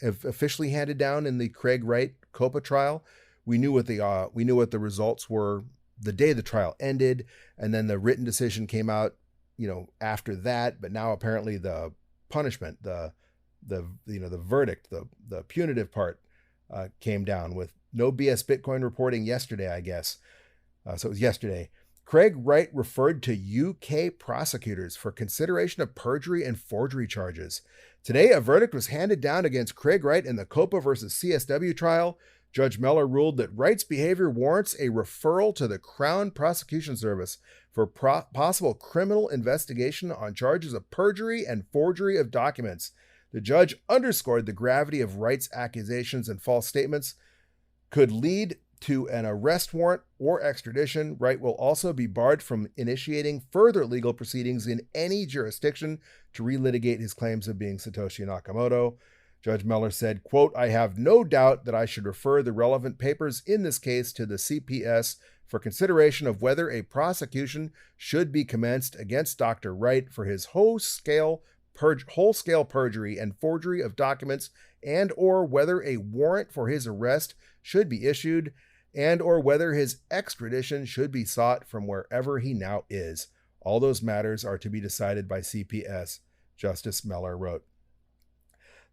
handed down in the Craig Wright COPA trial. We knew what the results were the day the trial ended, and then the written decision came out, after that. But now apparently the punishment, the verdict, the punitive part came down with no BS Bitcoin reporting yesterday, I guess. So it was yesterday. Craig Wright referred to UK prosecutors for consideration of perjury and forgery charges. Today, a verdict was handed down against Craig Wright in the COPA versus CSW trial. Judge Mellor ruled that Wright's behavior warrants a referral to the Crown Prosecution Service for possible criminal investigation on charges of perjury and forgery of documents. The judge underscored the gravity of Wright's accusations and false statements could lead to an arrest warrant or extradition, Wright will also be barred from initiating further legal proceedings in any jurisdiction to relitigate his claims of being Satoshi Nakamoto. Judge Mueller said, quote, "I have no doubt that I should refer the relevant papers in this case to the CPS for consideration of whether a prosecution should be commenced against Dr. Wright for his whole-scale perjury and forgery of documents, and or whether a warrant for his arrest should be issued, and or whether his extradition should be sought from wherever he now is. All those matters are to be decided by CPS," Justice Mueller wrote.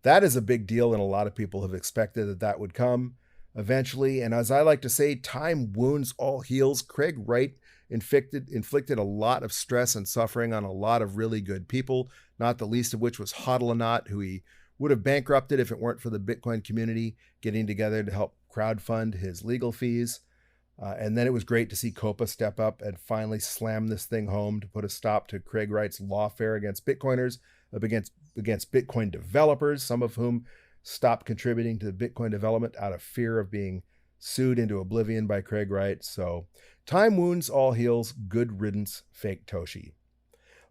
That is a big deal, and a lot of people have expected that that would come eventually. And as I like to say, time wounds all heals. Craig Wright inflicted a lot of stress and suffering on a lot of really good people, not the least of which was Hodlonaut, who he would have bankrupted if it weren't for the Bitcoin community getting together to help crowdfund his legal fees. And then it was great to see Copa step up and finally slam this thing home to put a stop to Craig Wright's lawfare against Bitcoiners, against Bitcoin developers, some of whom stopped contributing to the Bitcoin development out of fear of being sued into oblivion by Craig Wright. So time wounds all heals. Good riddance, fake Toshi.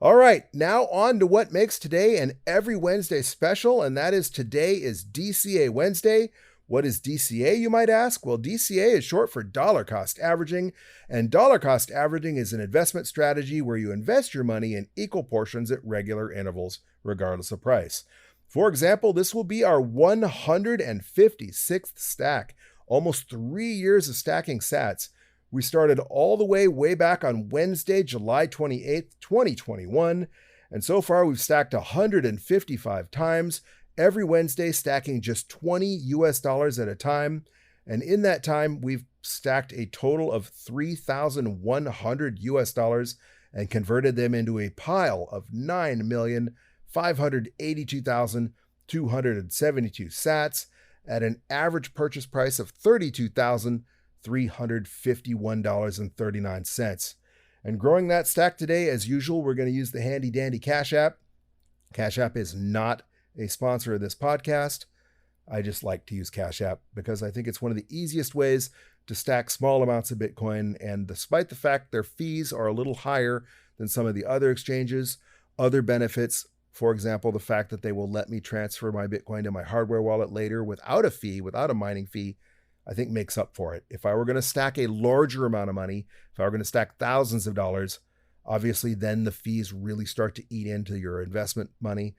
All right, now on to what makes today and every Wednesday special, and that is today is DCA Wednesday. What is DCA, you might ask? Well, DCA is short for dollar cost averaging, and dollar cost averaging is an investment strategy where you invest your money in equal portions at regular intervals, regardless of price. For example, this will be our 156th stack, almost 3 years of stacking sats. We started all the way back on Wednesday, July 28th, 2021, and so far we've stacked 155 times, every Wednesday stacking just $20 at a time. And in that time, we've stacked a total of $3,100 and converted them into a pile of 9,582,272 sats at an average purchase price of $32,351.39. And growing that stack today, as usual, we're going to use the handy dandy Cash App. Cash App is not a sponsor of this podcast. I just like to use Cash App because I think it's one of the easiest ways to stack small amounts of Bitcoin. And despite the fact their fees are a little higher than some of the other exchanges, other benefits, for example, the fact that they will let me transfer my Bitcoin to my hardware wallet later without a fee, without a mining fee, I think makes up for it. If I were going to stack a larger amount of money, if I were going to stack thousands of dollars, obviously then the fees really start to eat into your investment money.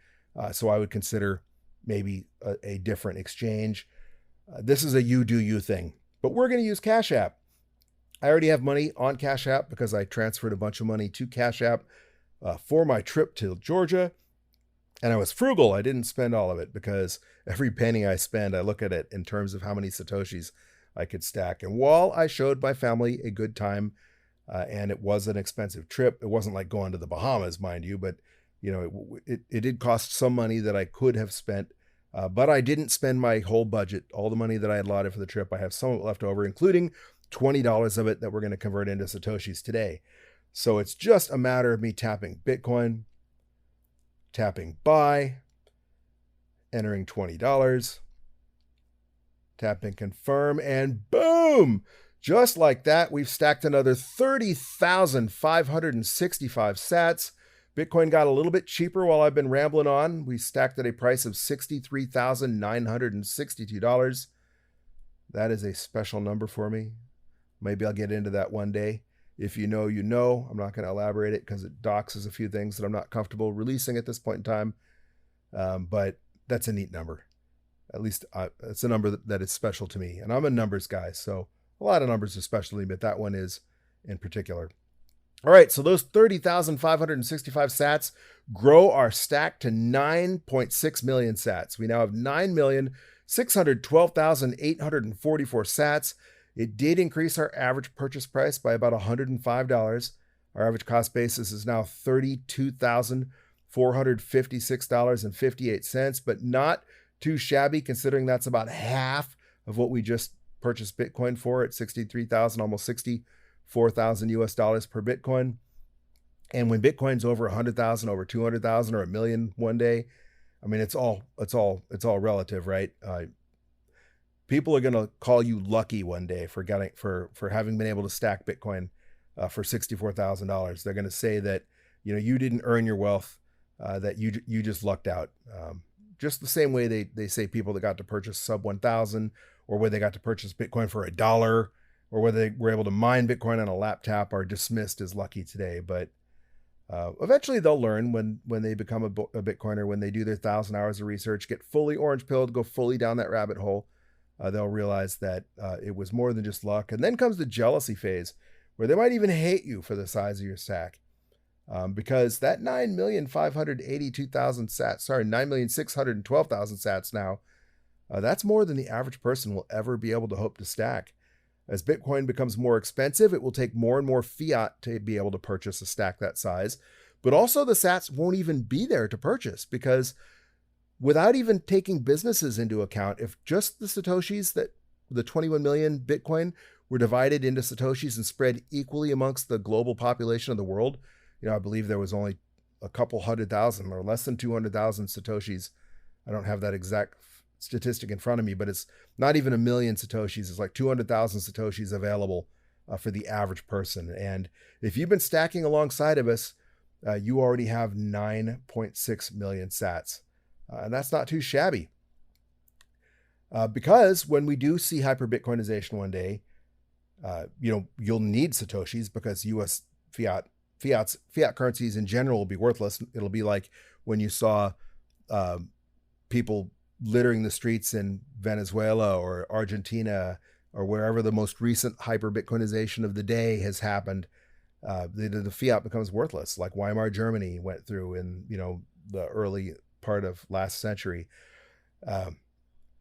So I would consider maybe a different exchange. This is a you do you thing, but we're going to use Cash App. I already have money on Cash App because I transferred a bunch of money to Cash App for my trip to Georgia. And I was frugal. I didn't spend all of it because every penny I spend, I look at it in terms of how many Satoshis I could stack. And while I showed my family a good time, and it was an expensive trip, it wasn't like going to the Bahamas, mind you, but you know, it did cost some money that I could have spent, but I didn't spend my whole budget, all the money that I had allotted for the trip. I have some of it left over, including $20 of it that we're going to convert into Satoshis today. So it's just a matter of me tapping Bitcoin, tapping buy, entering $20, tapping confirm, and boom! Just like that, we've stacked another 30,565 sats. Bitcoin got a little bit cheaper while I've been rambling on. We stacked at a price of $63,962. That is a special number for me. Maybe I'll get into that one day. If you know, you know. I'm not going to elaborate it because it doxes a few things that I'm not comfortable releasing at this point in time. But that's a neat number. At least it's a number that is special to me. And I'm a numbers guy, so a lot of numbers are special to me, but that one is in particular. All right, so those 30,565 sats grow our stack to 9.6 million sats. We now have 9,612,844 sats. It did increase our average purchase price by about $105. Our average cost basis is now $32,456.58, but not too shabby considering that's about half of what we just purchased Bitcoin for at 63,000, almost 64,000 US dollars per Bitcoin. And when Bitcoin's over 100,000, over 200,000 or a million one day, I mean, it's all relative, right? people are going to call you lucky one day for having been able to stack Bitcoin for $64,000. They're going to say that, you didn't earn your wealth, that you just lucked out. Just the same way they say people that got to purchase sub 1,000, or where they got to purchase Bitcoin for $1, or whether they were able to mine Bitcoin on a laptop, are dismissed as lucky today. But eventually they'll learn when they become a Bitcoiner, when they do their 1,000 hours of research, get fully orange pilled, go fully down that rabbit hole. They'll realize that it was more than just luck. And then comes the jealousy phase, where they might even hate you for the size of your stack. Because that 9,582,000 sats, 9,612,000 sats now, that's more than the average person will ever be able to hope to stack. As Bitcoin becomes more expensive, it will take more and more fiat to be able to purchase a stack that size. But also the sats won't even be there to purchase, because without even taking businesses into account, if just the Satoshis, that the 21 million Bitcoin, were divided into Satoshis and spread equally amongst the global population of the world, I believe there was only a couple 100,000 or less than 200,000 Satoshis. I don't have that exact statistic in front of me, but it's not even 1 million Satoshis. It's like 200,000 Satoshis available for the average person. And if you've been stacking alongside of us, you already have 9.6 million sats. And that's not too shabby. Because when we do see hyper Bitcoinization one day, you'll need Satoshis, because US fiat currencies in general will be worthless. It'll be like when you saw people littering the streets in Venezuela or Argentina, or wherever the most recent hyper Bitcoinization of the day has happened. The fiat becomes worthless, like Weimar Germany went through in the early part of last century.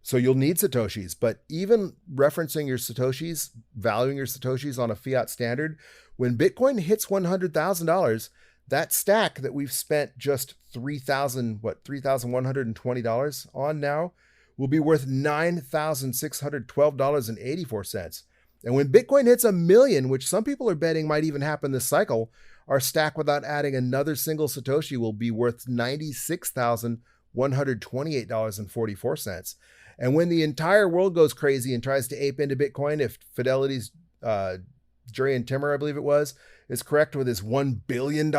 So you'll need Satoshis, but even referencing your Satoshis, valuing your Satoshis on a fiat standard, when Bitcoin hits $100,000, that stack that we've spent just $3,120 on now will be worth $9,612.84. And when Bitcoin hits 1 million, which some people are betting might even happen this cycle, our stack without adding another single Satoshi will be worth $96,128.44. And when the entire world goes crazy and tries to ape into Bitcoin, if Fidelity's Jurrian Timmer, I believe it was, is correct with his $1 billion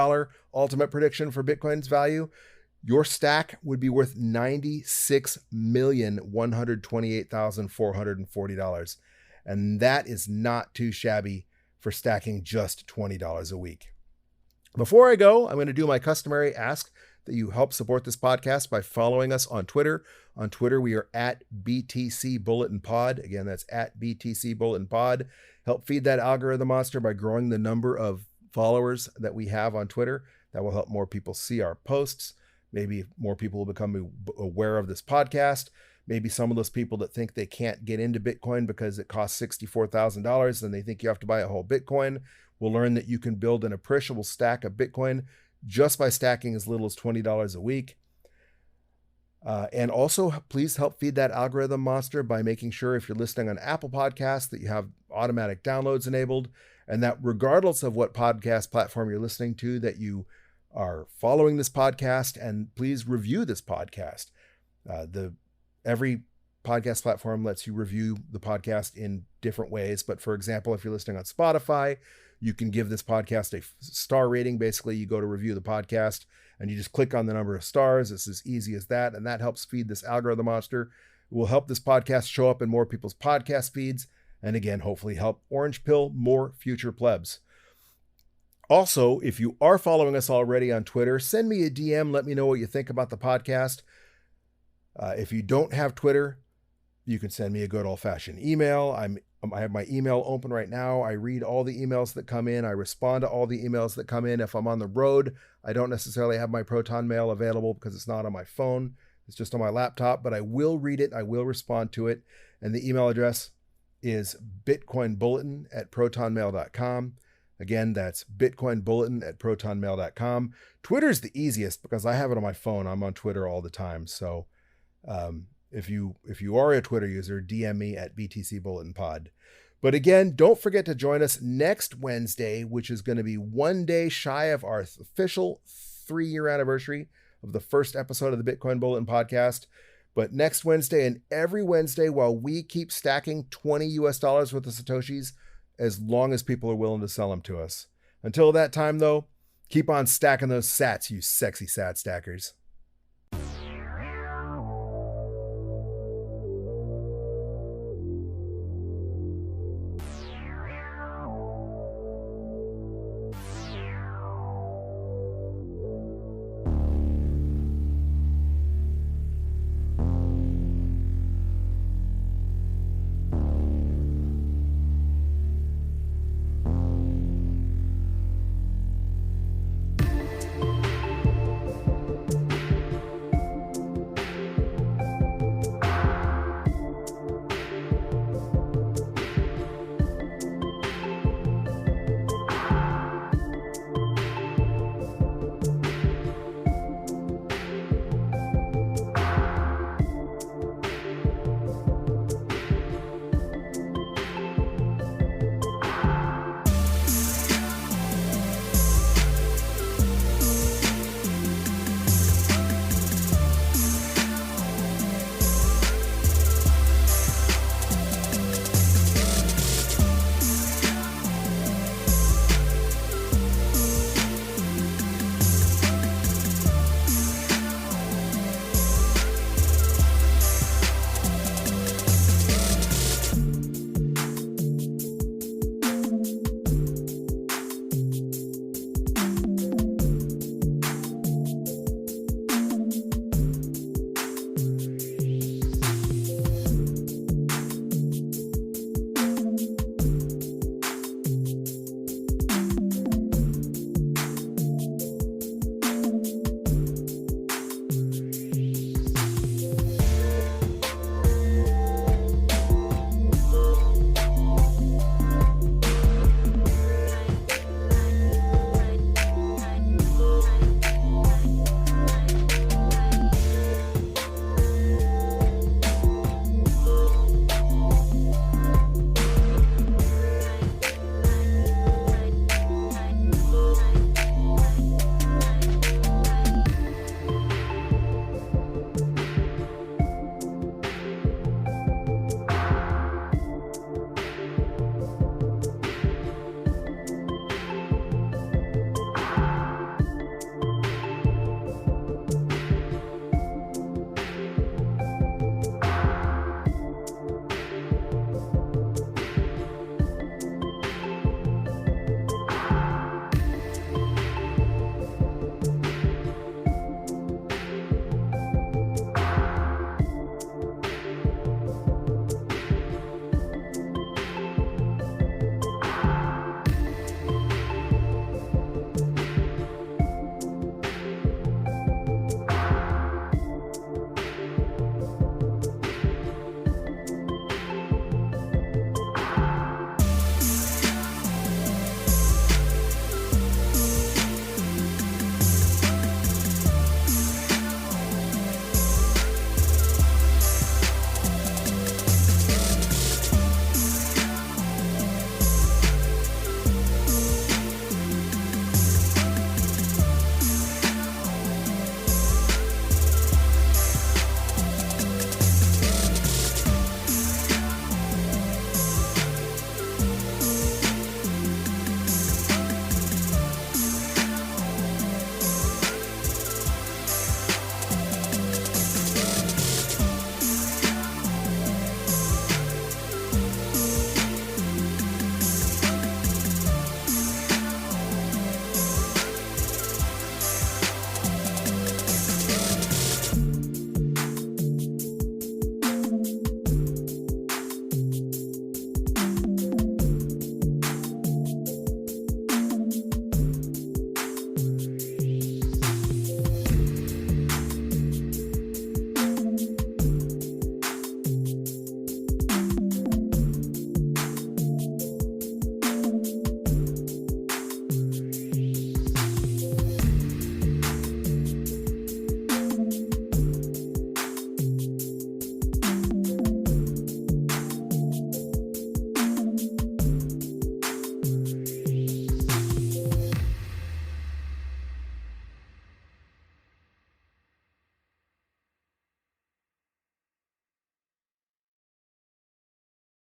ultimate prediction for Bitcoin's value, your stack would be worth $96,128,440. And that is not too shabby for stacking just $20 a week. Before I go, I'm going to do my customary ask that you help support this podcast by following us on Twitter. On Twitter, we are at BTC Bulletin Pod. Again, that's at BTC Bulletin Pod. Help feed that algorithm monster by growing the number of followers that we have on Twitter. That will help more people see our posts. Maybe more people will become aware of this podcast. Maybe some of those people that think they can't get into Bitcoin because it costs $64,000 and they think you have to buy a whole Bitcoin will learn that you can build an appreciable stack of Bitcoin just by stacking as little as $20 a week. And also, please help feed that algorithm monster by making sure, if you're listening on Apple Podcasts, that you have automatic downloads enabled, and that regardless of what podcast platform you're listening to, that you are following this podcast, and please review this podcast. Every podcast platform lets you review the podcast in different ways. But for example, if you're listening on Spotify, you can give this podcast a star rating. Basically, you go to review the podcast and you just click on the number of stars. It's as easy as that. And that helps feed this algorithm monster. It will help this podcast show up in more people's podcast feeds. And again, hopefully help orange pill more future plebs. Also, if you are following us already on Twitter, send me a DM. Let me know what you think about the podcast. If you don't have Twitter, you can send me a good old-fashioned email. I have my email open right now. I read all the emails that come in. I respond to all the emails that come in. If I'm on the road, I don't necessarily have my Proton Mail available because it's not on my phone. It's just on my laptop, but I will read it. I will respond to it. And the email address is bitcoinbulletin@protonmail.com. Again, that's bitcoinbulletin@protonmail.com. Twitter's the easiest because I have it on my phone. I'm on Twitter all the time. So if you are a Twitter user, DM me at BTC Bulletin Pod. But again, don't forget to join us next Wednesday, which is going to be one day shy of our official 3-year anniversary of the first episode of the Bitcoin Bulletin Podcast. But next Wednesday and every Wednesday, while we keep stacking $20 US worth of Satoshis, as long as people are willing to sell them to us. Until that time, though, keep on stacking those sats, you sexy sat stackers.